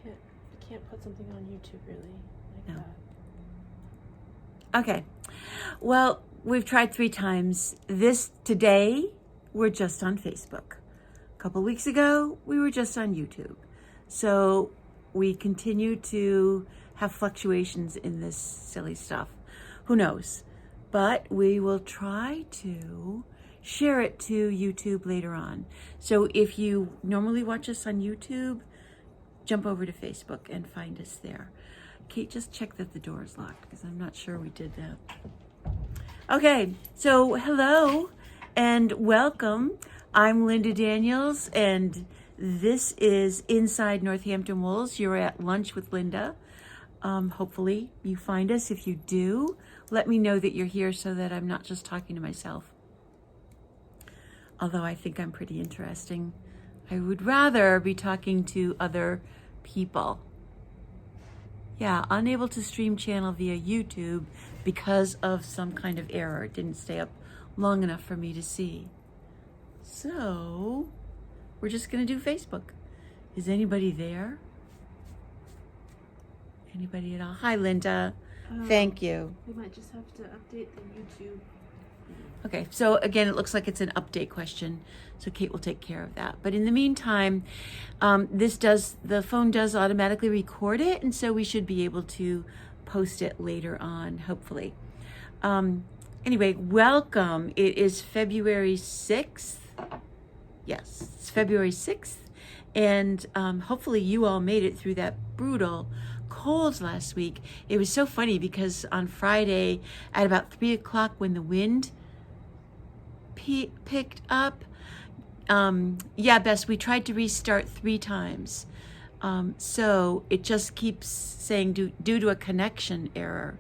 You can't put something on YouTube really like No. that. Okay. Well, we've tried 3 times. Today, we're just on Facebook. A couple weeks ago, we were just on YouTube. So we continue to have fluctuations in this silly stuff. Who knows? But we will try to share it to YouTube later on. So if you normally watch us on YouTube, jump over to Facebook and find us there. Kate, just check that the door is locked because I'm not sure we did that. Okay, so hello and welcome. I'm Linda Daniels and this is Inside Northampton Wolves. You're at lunch with Linda. Hopefully you find us. If you do, let me know that you're here so that I'm not just talking to myself. Although I think I'm pretty interesting. I would rather be talking to other people. Yeah, unable to stream channel via YouTube because of some kind of error. It didn't stay up long enough for me to see. So, we're just gonna do Facebook. Is anybody there? Anybody at all? Hi, Linda. Thank you. We might just have to update the YouTube. Okay, so again, it looks like it's an update question, so Kate will take care of that. But in the meantime, the phone does automatically record it, and so we should be able to post it later on, hopefully. Anyway, welcome. It is February 6th. Yes, it's February 6th, and hopefully you all made it through that brutal cold last week. It was so funny because on Friday at about 3 o'clock when the wind picked up, Bess, we tried to restart 3 times. So it just keeps saying due to a connection error.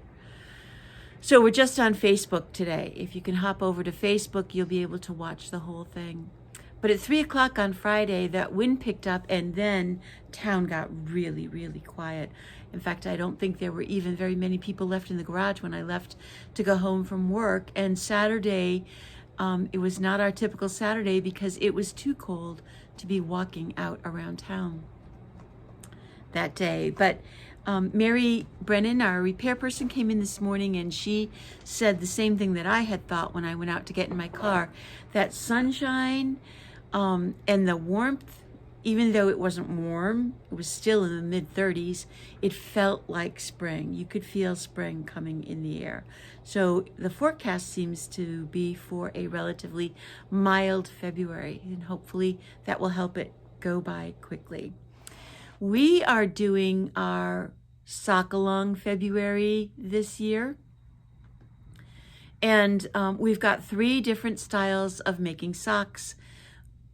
So we're just on Facebook today. If you can hop over to Facebook, you'll be able to watch the whole thing. But at 3 o'clock on Friday, that wind picked up and then town got really, really quiet. In fact, I don't think there were even very many people left in the garage when I left to go home from work. And Saturday, it was not our typical Saturday because it was too cold to be walking out around town that day. But Mary Brennan, our repair person, came in this morning and she said the same thing that I had thought when I went out to get in my car. That sunshine and the warmth, even though it wasn't warm, it was still in the mid-30s, it felt like spring. You could feel spring coming in the air. So the forecast seems to be for a relatively mild February, and hopefully that will help it go by quickly. We are doing our sock along February this year. And we've got 3 different styles of making socks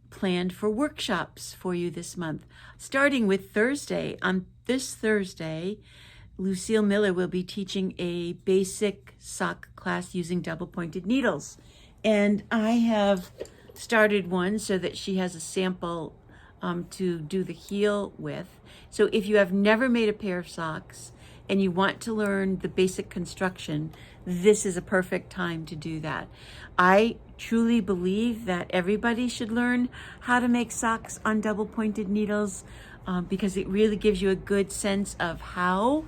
planned for workshops for you this month. Starting with Thursday. On this Thursday, Lucille Miller will be teaching a basic sock class using double-pointed needles. And I have started one so that she has a sample to do the heel with. So if you have never made a pair of socks and you want to learn the basic construction, this is a perfect time to do that. I truly believe that everybody should learn how to make socks on double-pointed needles because it really gives you a good sense of how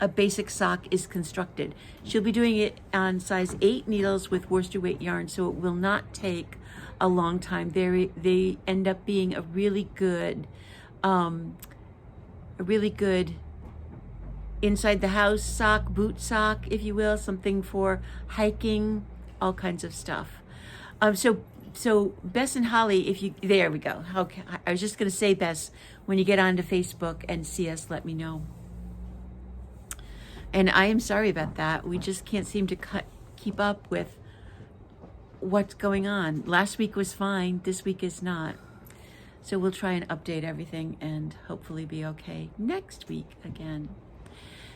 a basic sock is constructed. She'll be doing it on size 8 needles with worsted weight yarn, so it will not take a long time. They end up being a really good inside the house sock, boot sock, if you will, something for hiking, all kinds of stuff. So Bess and Holly, there we go. Okay, I was just going to say, Bess, when you get onto Facebook and see us, let me know. And I am sorry about that. We just can't seem to keep up with what's going on. Last week was fine. This week is not. So we'll try and update everything and hopefully be okay next week again.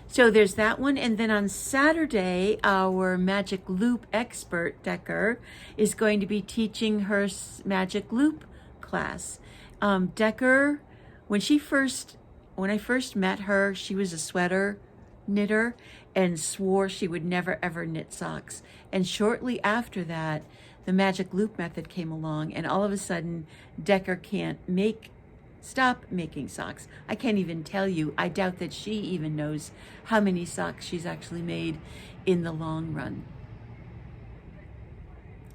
So there's that one. And then on Saturday, our magic loop expert, Decker, is going to be teaching her magic loop class. Decker, when I first met her, she was a sweater knitter and swore she would never ever knit socks. And shortly after that, the magic loop method came along, and all of a sudden Decker can't make stop making socks. I can't even tell you. I doubt that she even knows how many socks she's actually made in the long run.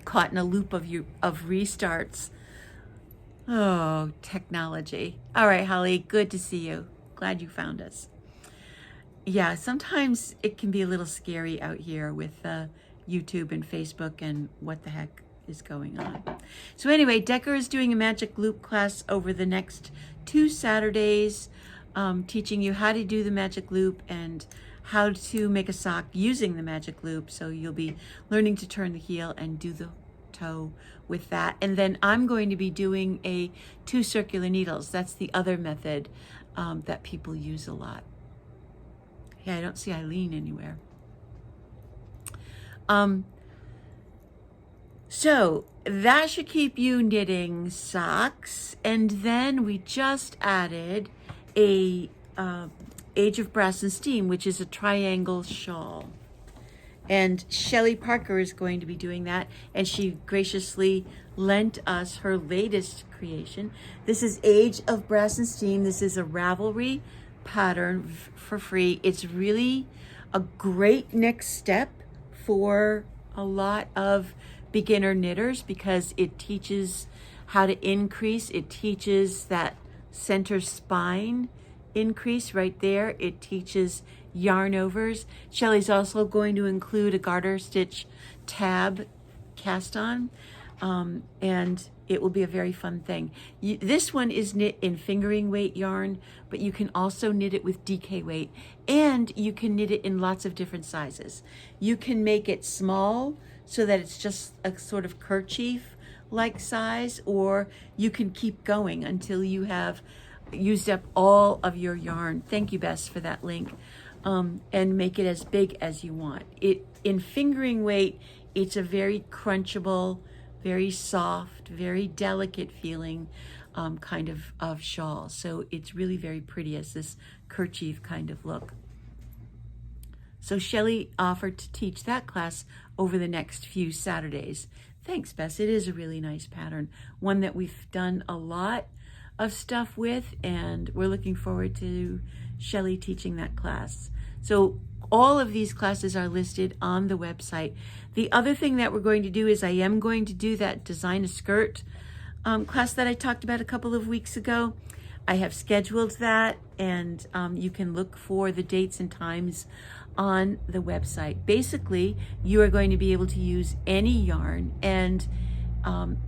Caught in a loop of restarts. Oh, technology. All right, Holly, good to see you. Glad you found us. Yeah, sometimes it can be a little scary out here with YouTube and Facebook and what the heck is going on. So anyway, Decker is doing a magic loop class over the next 2 Saturdays, teaching you how to do the magic loop and how to make a sock using the magic loop. So you'll be learning to turn the heel and do the toe with that. And then I'm going to be doing 2 circular needles. That's the other method that people use a lot. Yeah, I don't see Eileen anywhere. So that should keep you knitting socks. And then we just added a Age of Brass and Steam, which is a triangle shawl. And Shelley Parker is going to be doing that. And she graciously lent us her latest creation. This is Age of Brass and Steam. This is a Ravelry pattern for free. It's really a great next step for a lot of beginner knitters because it teaches how to increase. It teaches that center spine increase right there. It teaches yarn overs. Shelley's also going to include a garter stitch tab cast on, and it will be a very fun thing. This one is knit in fingering weight yarn, but you can also knit it with DK weight, and you can knit it in lots of different sizes. You can make it small so that it's just a sort of kerchief like size, or you can keep going until you have used up all of your yarn. Thank you, Bess, for that link. And make it as big as you want. In fingering weight, it's a very crunchable, very soft, very delicate feeling kind of shawl. So it's really very pretty as this kerchief kind of look. So Shelley offered to teach that class over the next few Saturdays. Thanks, Bess. It is a really nice pattern, one that we've done a lot of stuff with, and we're looking forward to Shelley teaching that class. So all of these classes are listed on the website. The other thing that we're going to do is I am going to do that design a skirt class that I talked about a couple of weeks ago. I have scheduled that, and you can look for the dates and times on the website. Basically, you are going to be able to use any yarn and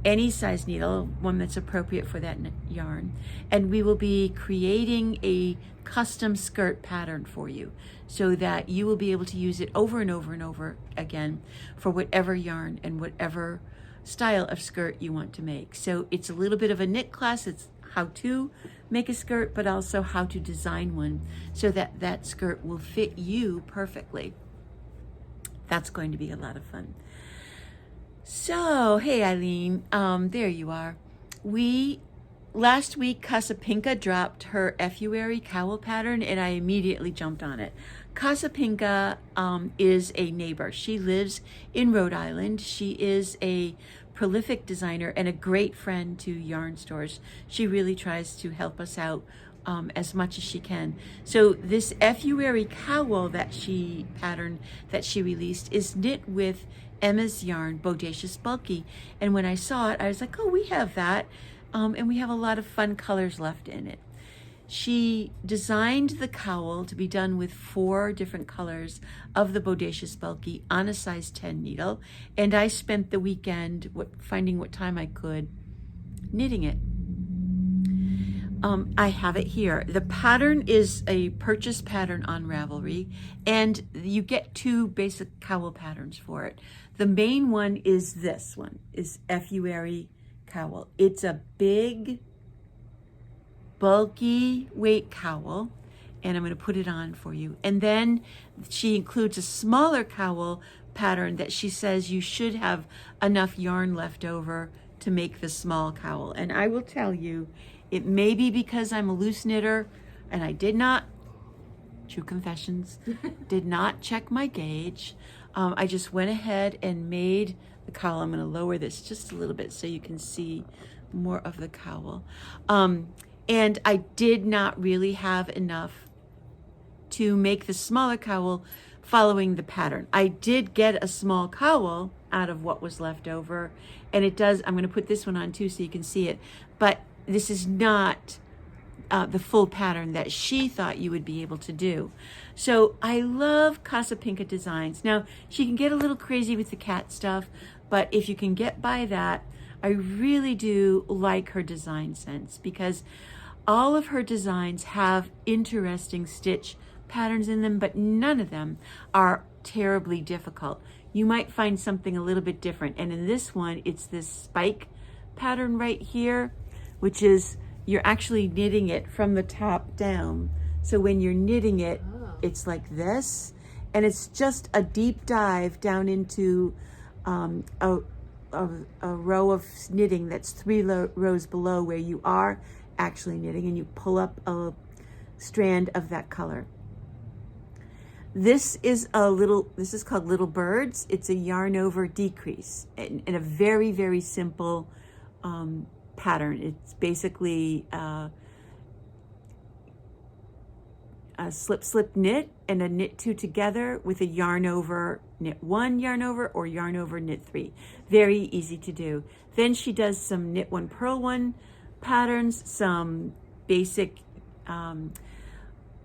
any size needle, one that's appropriate for that yarn, and we will be creating a custom skirt pattern for you so that you will be able to use it over and over and over again for whatever yarn and whatever style of skirt you want to make. So it's a little bit of a knit class. It's how to make a skirt, but also how to design one so that that skirt will fit you perfectly. That's going to be a lot of fun. So, hey Eileen, there you are. Last week, Casapinka dropped her Effuary cowl pattern, and I immediately jumped on it. Casapinka is a neighbor. She lives in Rhode Island. She is a prolific designer and a great friend to yarn stores. She really tries to help us out as much as she can. So this Effuary cowl pattern that she released is knit with Emma's yarn, Bodacious Bulky. And when I saw it, I was like, oh, we have that. And we have a lot of fun colors left in it. She designed the cowl to be done with 4 different colors of the Bodacious Bulky on a size 10 needle. And I spent the weekend finding what time I could knitting it. I have it here. The pattern is a purchase pattern on Ravelry, and you get 2 basic cowl patterns for it. The main one is this one, is Effuary cowl. It's a big, bulky weight cowl, and I'm going to put it on for you. And then she includes a smaller cowl pattern that she says you should have enough yarn left over to make the small cowl. And I will tell you, it may be because I'm a loose knitter and I did not, true confessions, did not check my gauge. I just went ahead and made the cowl. I'm going to lower this just a little bit so you can see more of the cowl. And I did not really have enough to make the smaller cowl following the pattern. I did get a small cowl out of what was left over, and it does, I'm going to put this one on too so you can see it, but this is not the full pattern that she thought you would be able to do. So I love Casa Pinka Designs. Now, she can get a little crazy with the cat stuff, but if you can get by that, I really do like her design sense, because all of her designs have interesting stitch patterns in them, but none of them are terribly difficult. You might find something a little bit different. And in this one, it's this spike pattern right here, which is, you're actually knitting it from the top down. So when you're knitting it, it's like this. And it's just a deep dive down into a row of knitting that's 3 rows below where you are actually knitting, and you pull up a strand of that color. This is called Little Birds. It's a yarn over decrease in a very, very simple pattern. It's basically a slip, slip, knit, and a knit 2 together with a yarn over, knit 1, yarn over, or yarn over, knit 3. Very easy to do. Then she does some knit 1, purl 1 patterns, some basic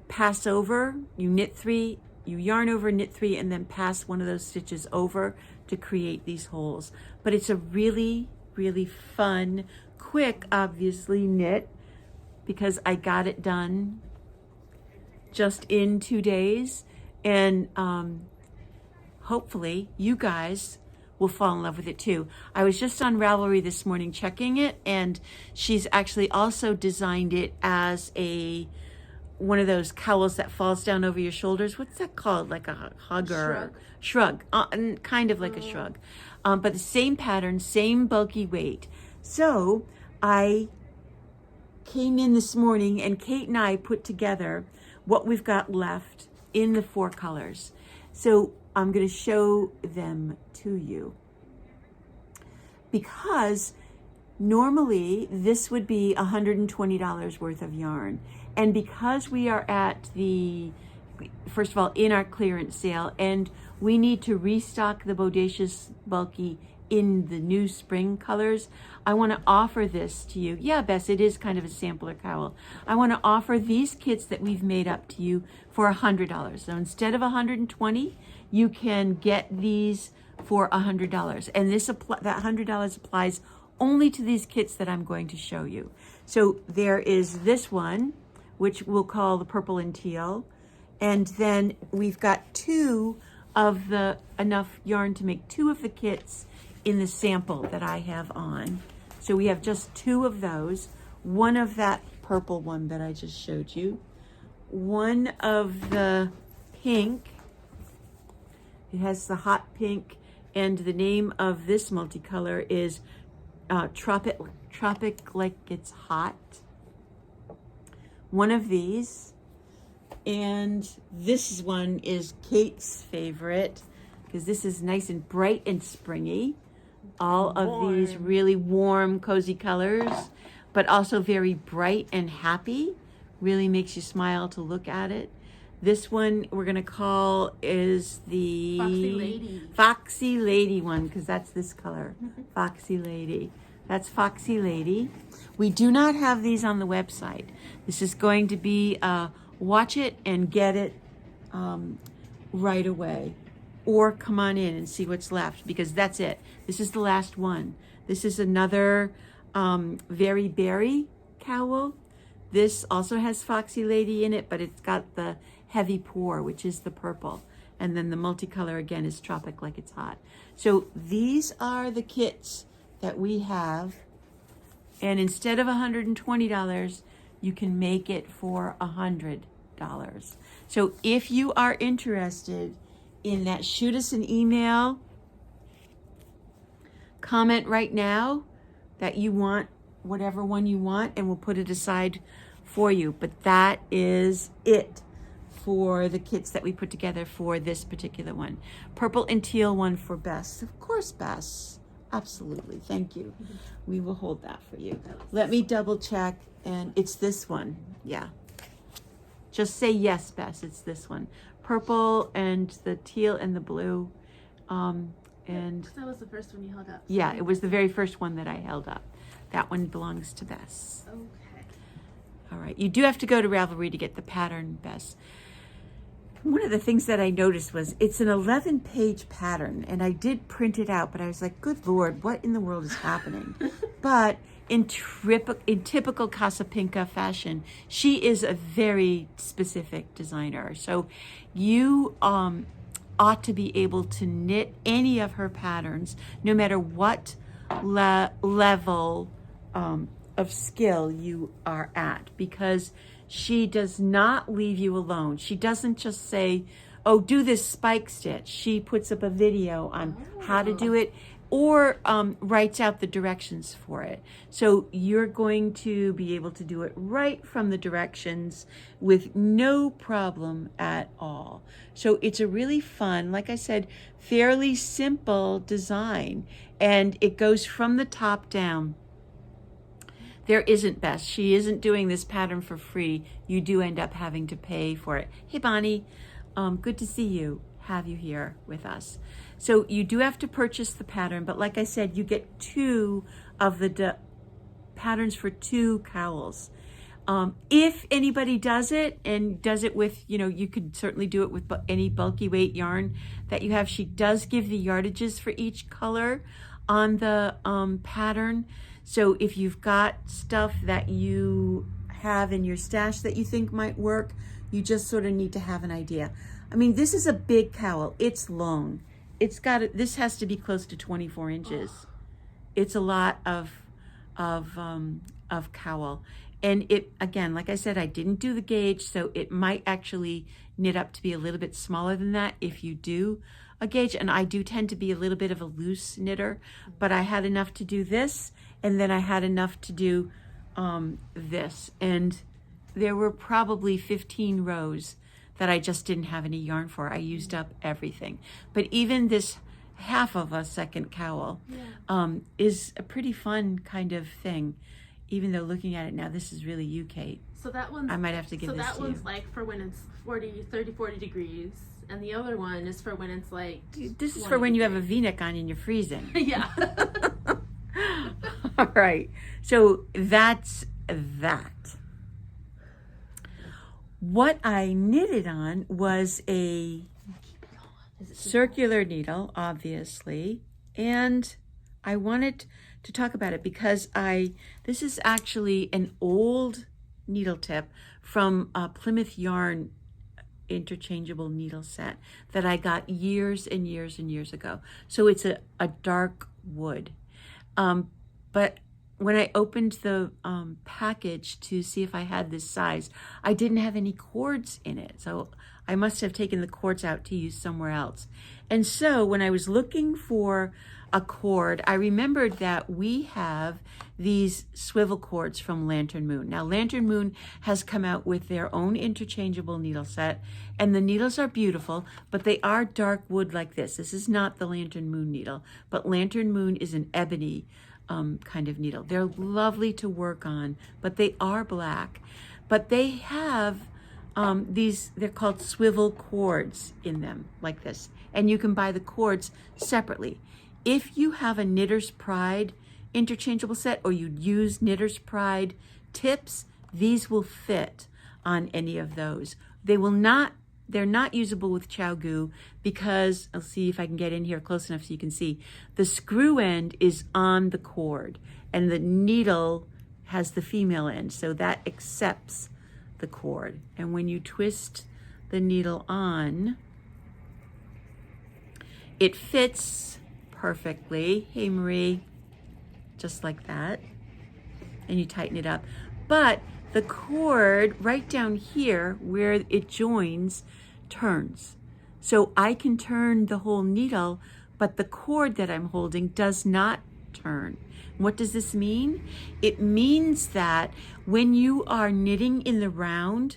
pass over. You knit 3, you yarn over, knit 3, and then pass one of those stitches over to create these holes. But it's a really, really fun, quick, obviously, knit, because I got it done just in 2 days, and hopefully you guys will fall in love with it too. I was just on Ravelry this morning checking it, and she's actually also designed it as one of those cowls that falls down over your shoulders. What's that called? Like a hug or shrug, kind of like a shrug, but the same pattern, same bulky weight. So I came in this morning, and Kate and I put together what we've got left in the 4 colors. So I'm going to show them to you, because normally this would be $120 worth of yarn. And because we are at first of all, in our clearance sale, and we need to restock the Bodacious Bulky in the new spring colors, I want to offer this to you. Yeah, Bess, it is kind of a sampler cowl. I want to offer these kits that we've made up to you for $100. So instead of $120, you can get these for $100. And that $100 applies only to these kits that I'm going to show you. So there is this one, which we'll call the purple and teal. And then we've got enough yarn to make 2 of the kits in the sample that I have on. So we have just 2 of those. One of that purple one that I just showed you. One of the pink. It has the hot pink, and the name of this multicolor is Tropic Like It's Hot. One of these. And this one is Kate's favorite, because this is nice and bright and springy. All of these really warm, cozy colors, but also very bright and happy. Really makes you smile to look at it. This one we're going to call is the Foxy Lady one, because that's this color. Foxy Lady. That's Foxy Lady. We do not have these on the website. This is going to be watch it and get it right away. Or come on in and see what's left, because that's it. This is the last one. This is another Very Berry cowl. This also has Foxy Lady in it, but it's got the heavy pour, which is the purple. And then the multicolor again is Tropic Like It's Hot. So these are the kits that we have. And instead of $120, you can make it for $100. So if you are interested in that, shoot us an email, comment right now that you want whatever one you want, and we'll put it aside for you. But that is it for the kits that we put together for this particular one. Purple and teal one for Bess. Of course, Bess. Absolutely. Thank you. We will hold that for you. Let me double check. And it's this one. Yeah. Just say yes, Bess. It's this one. Purple and the teal and the blue. And that was the first one you held up. yeah, it was the very first one that I held up. That one belongs to Bess. Okay. All right. You do have to go to Ravelry to get the pattern, Bess. One of the things that I noticed was it's an 11-page pattern, and I did print it out, but I was like, good Lord, what in the world is happening? But in typical Casapinka fashion, she is a very specific designer. So you ought to be able to knit any of her patterns, no matter what level of skill you are at, because she does not leave you alone. She doesn't just say, oh, do this spike stitch. She puts up a video on how to do it, or writes out the directions for it. So you're going to be able to do it right from the directions with no problem at all. So it's a really fun, like I said, fairly simple design, and it goes from the top down. There isn't, Bess. She isn't doing this pattern for free. You do end up having to pay for it. Hey, Bonnie, good to see you, have you here with us. So you do have to purchase the pattern, but like I said, you get 2 of the patterns for 2 cowls. If anybody does it, and does it with, you could certainly do it with any bulky weight yarn that you have. She does give the yardages for each color on the pattern. So if you've got stuff that you have in your stash that you think might work, you just sort of need to have an idea. I mean, this is a big cowl. It's long. This has to be close to 24 inches. It's a lot of cowl. And it, again, like I said, I didn't do the gauge, so it might actually knit up to be a little bit smaller than that if you do a gauge. And I do tend to be a little bit of a loose knitter, but I had enough to do this, and then I had enough to do this. And there were probably 15 rows that I just didn't have any yarn for. I used up everything. But even this half of a second cowl is a pretty fun kind of thing. Even though looking at it now, this is really you, Kate. So that one's, I might have to give this to you. So that one's like for when it's 40 degrees, and the other one is for when it's like This is for when you have a V-neck on and you're freezing. Yeah. All right. So that's that. What I knitted on was a circular needle, obviously, and I wanted to talk about it because this is actually an old needle tip from a Plymouth Yarn interchangeable needle set that I got years and years and years ago. So it's a dark wood. But when I opened the package to see if I had this size, I didn't have any cords in it. So I must have taken the cords out to use somewhere else. And so when I was looking for a cord, I remembered that we have these swivel cords from Lantern Moon. Now, Lantern Moon has come out with their own interchangeable needle set, and the needles are beautiful, but they are dark wood like this. This is not the Lantern Moon needle, but Lantern Moon is an ebony kind of needle. They're lovely to work on, but they are black. But they have they're called swivel cords in them, like this. And you can buy the cords separately. If you have a Knitter's Pride interchangeable set, or you use Knitter's Pride tips, these will fit on any of those. They're not usable with ChowGoo because, I'll see if I can get in here close enough so you can see, the screw end is on the cord and the needle has the female end, so that accepts the cord. And when you twist the needle on, it fits perfectly. Hey, Marie, just like that. And you tighten it up. But the cord right down here where it joins turns. So I can turn the whole needle, but the cord that I'm holding does not turn. What does this mean? It means that when you are knitting in the round,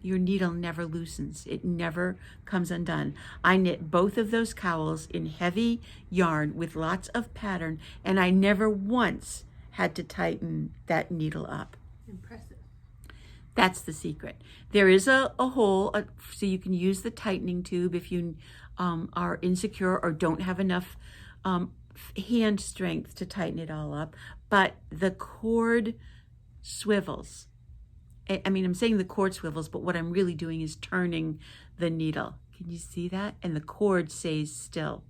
your needle never loosens. It never comes undone. I knit both of those cowls in heavy yarn with lots of pattern, and I never once had to tighten that needle up. Impressive. That's the secret. There is a hole, so you can use the tightening tube if you are insecure or don't have enough hand strength to tighten it all up. But the cord swivels. I mean, I'm saying the cord swivels, but what I'm really doing is turning the needle. Can you see that? And the cord stays still.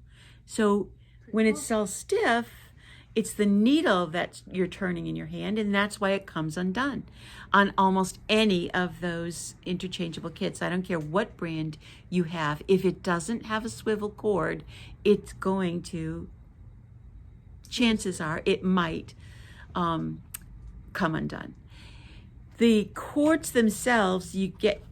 So when it's all stiff, it's the needle that you're turning in your hand, and that's why it comes undone on almost any of those interchangeable kits. I don't care what brand you have. If it doesn't have a swivel cord, it's going to, chances are, it might come undone. The cords themselves,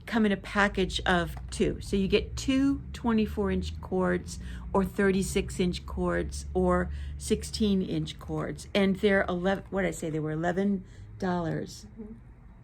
come in a package of 2. So you get 2 24-inch cords or 36-inch cords or 16-inch cords. And they're they were $11.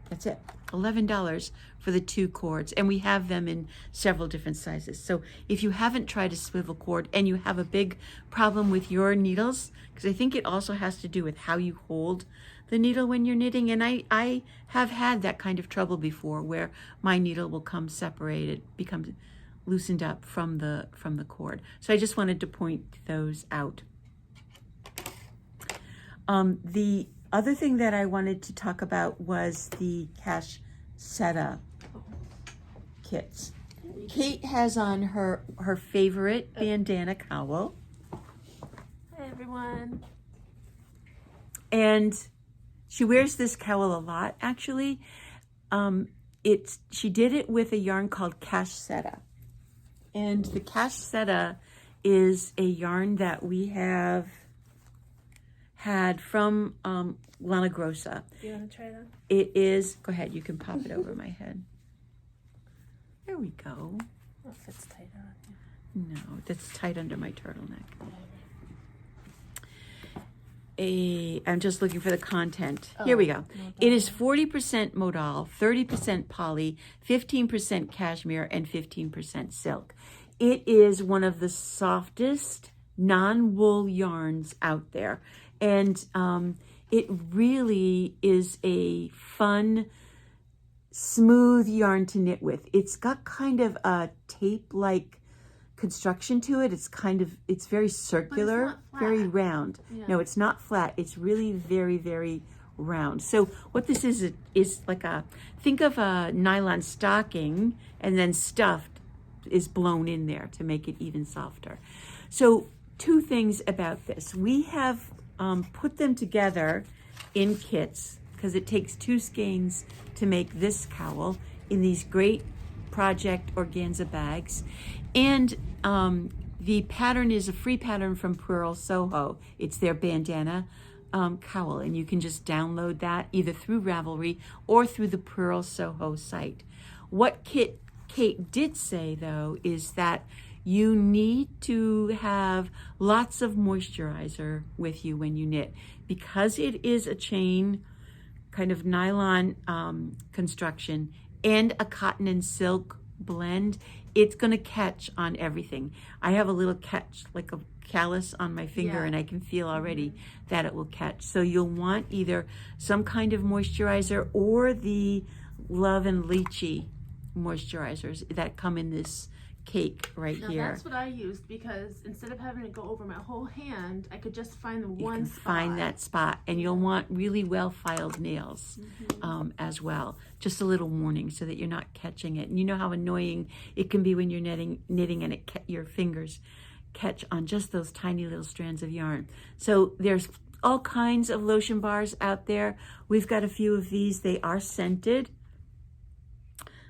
That's it, $11 for the 2 cords. And we have them in several different sizes. So if you haven't tried a swivel cord and you have a big problem with your needles, because I think it also has to do with how you hold the needle when you're knitting, and I have had that kind of trouble before where my needle will become loosened up from the cord. So I just wanted to point those out. The other thing that I wanted to talk about was the Cachetta kits. Kate has on her favorite bandana cowl. Hi everyone. And she wears this cowl a lot, actually. She did it with a yarn called Cachetta. And the Cachetta is a yarn that we have had from Lana Grossa. Do you want to try that? It is, go ahead, you can pop it over my head. There we go. Oh, it fits tight on you. No, that's tight under my turtleneck. I'm just looking for the content. Here we go. It is 40% modal, 30% poly, 15% cashmere, and 15% silk. It is one of the softest non-wool yarns out there. And it really is a fun, smooth yarn to knit with. It's got kind of a tape-like construction to it. It's very circular, very round. Yeah. No, it's not flat. It's really very, very round. So what this is like think of a nylon stocking, and then stuffed is blown in there to make it even softer. So 2 things about this. We have put them together in kits because it takes 2 skeins to make this cowl in these great project organza bags. And the pattern is a free pattern from Pearl Soho. It's their bandana cowl, and you can just download that either through Ravelry or through the Pearl Soho site. What Kate did say, though, is that you need to have lots of moisturizer with you when you knit, because it is a chain kind of nylon construction and a cotton and silk blend. It's going to catch on everything. I have a little catch, like a callus on my finger, and I can feel already that it will catch. So you'll want either some kind of moisturizer or the Love and Lychee moisturizers that come in this cake right here. That's what I used, because instead of having to go over my whole hand, I could just find the one spot. Find that spot, and you'll want really well filed nails as well. Just a little warning so that you're not catching it. And you know how annoying it can be when you're knitting and your fingers catch on just those tiny little strands of yarn. So there's all kinds of lotion bars out there. We've got a few of these. They are scented.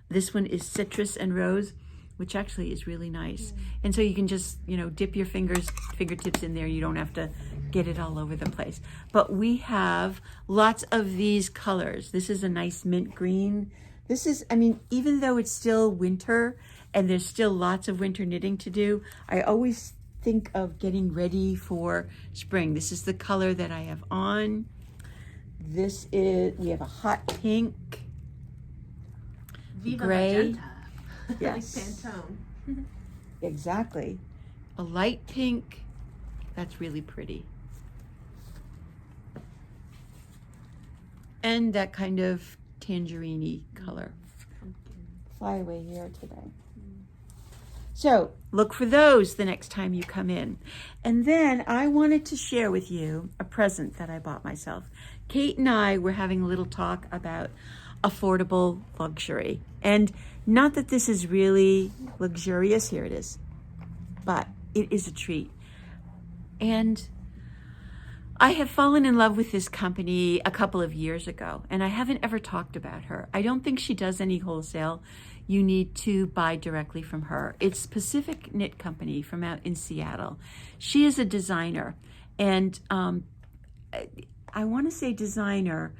This one is citrus and rose, which actually is really nice. And so you can just, dip your fingertips in there. You don't have to get it all over the place. But we have lots of these colors. This is a nice mint green. This is, even though it's still winter and there's still lots of winter knitting to do, I always think of getting ready for spring. This is the color that I have on. We have a hot pink. Viva gray. magenta. Yes. Like Pantone. Exactly. A light pink. That's really pretty. And that kind of tangerine-y color. Fly away here today. So look for those the next time you come in. And then I wanted to share with you a present that I bought myself. Kate and I were having a little talk about affordable luxury. And not that this is really luxurious, here it is, but it is a treat. And I have fallen in love with this company a couple of years ago, and I haven't ever talked about her. I don't think she does any wholesale. You need to buy directly from her. It's Pacific Knit Company from out in Seattle. She is a designer, and I want to say designer.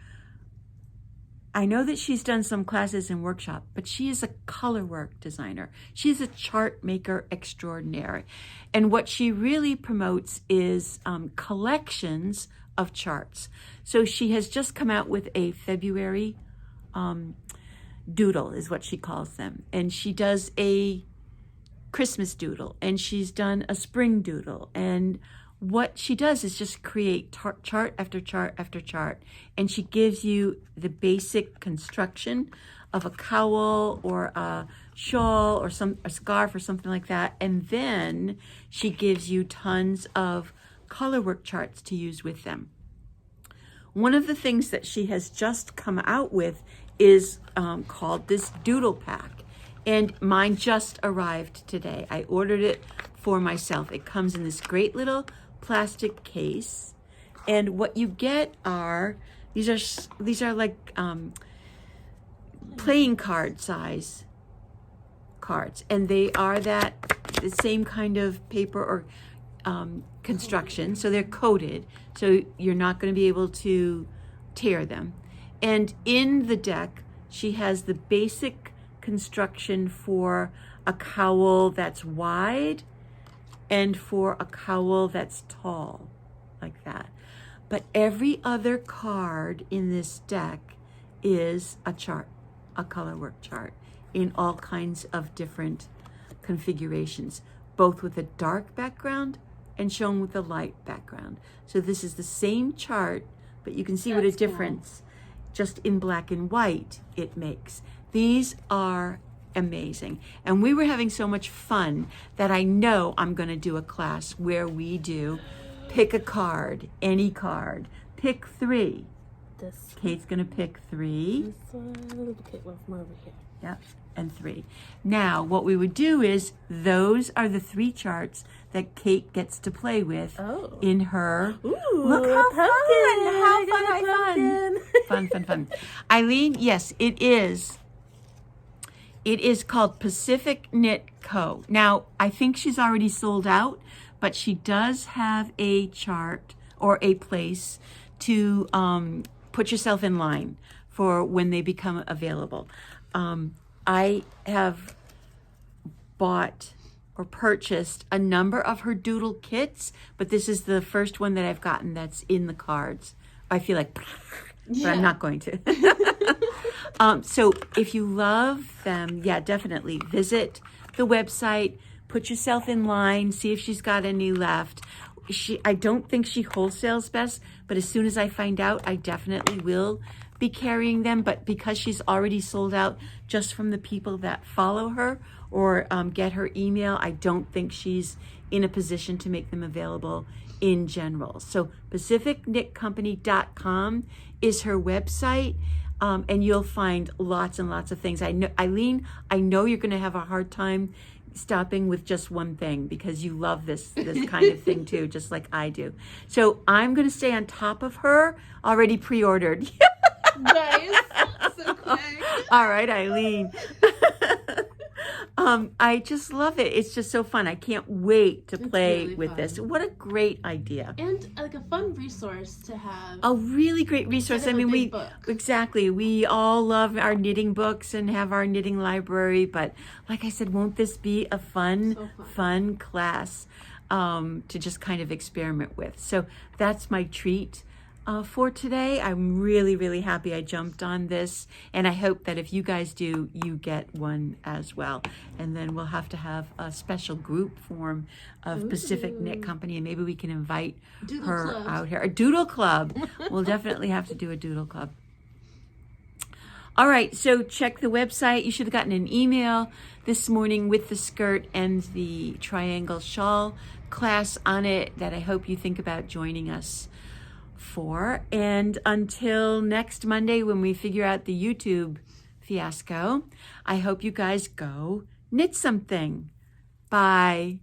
I know that she's done some classes and workshop, but she is a color work designer. She's a chart maker extraordinaire. And what she really promotes is collections of charts. So she has just come out with a February doodle is what she calls them. And she does a Christmas doodle, and she's done a spring doodle. And what she does is just create chart after chart after chart. And she gives you the basic construction of a cowl or a shawl or a scarf or something like that. And then she gives you tons of color work charts to use with them. One of the things that she has just come out with is called this doodle pack. And mine just arrived today. I ordered it for myself. It comes in this great little plastic case, and what you get are these are like playing card size cards, and they are the same kind of paper or construction, so they're coated, so you're not going to be able to tear them. And in the deck, she has the basic construction for a cowl that's wide and for a cowl that's tall, like that. But every other card in this deck is a chart, a color work chart, in all kinds of different configurations, both with a dark background and shown with a light background. So this is the same chart, but you can see what a difference just in black and white it makes. These are amazing. And we were having so much fun that I know I'm going to do a class where we do pick a card, any card, pick 3. Kate's going to pick 3. Okay, well, from over here. Yep, and 3. Now, what we would do is those are the 3 charts that Kate gets to play with in her. Ooh, look how fun! How fun! I got a pumpkin. Fun. Eileen, yes, it is. It is called Pacific Knit Co. Now, I think she's already sold out, but she does have a chart or a place to put yourself in line for when they become available. I have bought or purchased a number of her doodle kits, but this is the first one that I've gotten that's in the cards. I feel like, but I'm not going to. So if you love them, yeah, definitely visit the website, put yourself in line, see if she's got any left. I don't think she wholesales best, but as soon as I find out, I definitely will be carrying them. But because she's already sold out just from the people that follow her or get her email, I don't think she's in a position to make them available in general. So pacificknitcompany.com is her website. And you'll find lots and lots of things. I know, Eileen, I know you're going to have a hard time stopping with just one thing because you love this kind of thing too, just like I do. So I'm going to stay on top of her, already pre-ordered. Nice. So quick. All right, Eileen. I just love it. It's just so fun. I can't wait to play really with fun. this. What a great idea. And like a fun resource to have. A really great resource. Instead of a big book. We all love our knitting books and have our knitting library, but like I said, won't this be a fun class to just kind of experiment with? So that's my treat. for today. I'm really, really happy I jumped on this, and I hope that if you guys do, you get one as well. And then we'll have to have a special group form of Pacific Knit Company, and maybe we can invite Doodle her club. out here. A doodle club. We'll definitely have to do a doodle club. All right, so check the website. You should have gotten an email this morning with the skirt and the triangle shawl class on it that I hope you think about joining us for. And until next Monday when we figure out the YouTube fiasco, I hope you guys go knit something. Bye.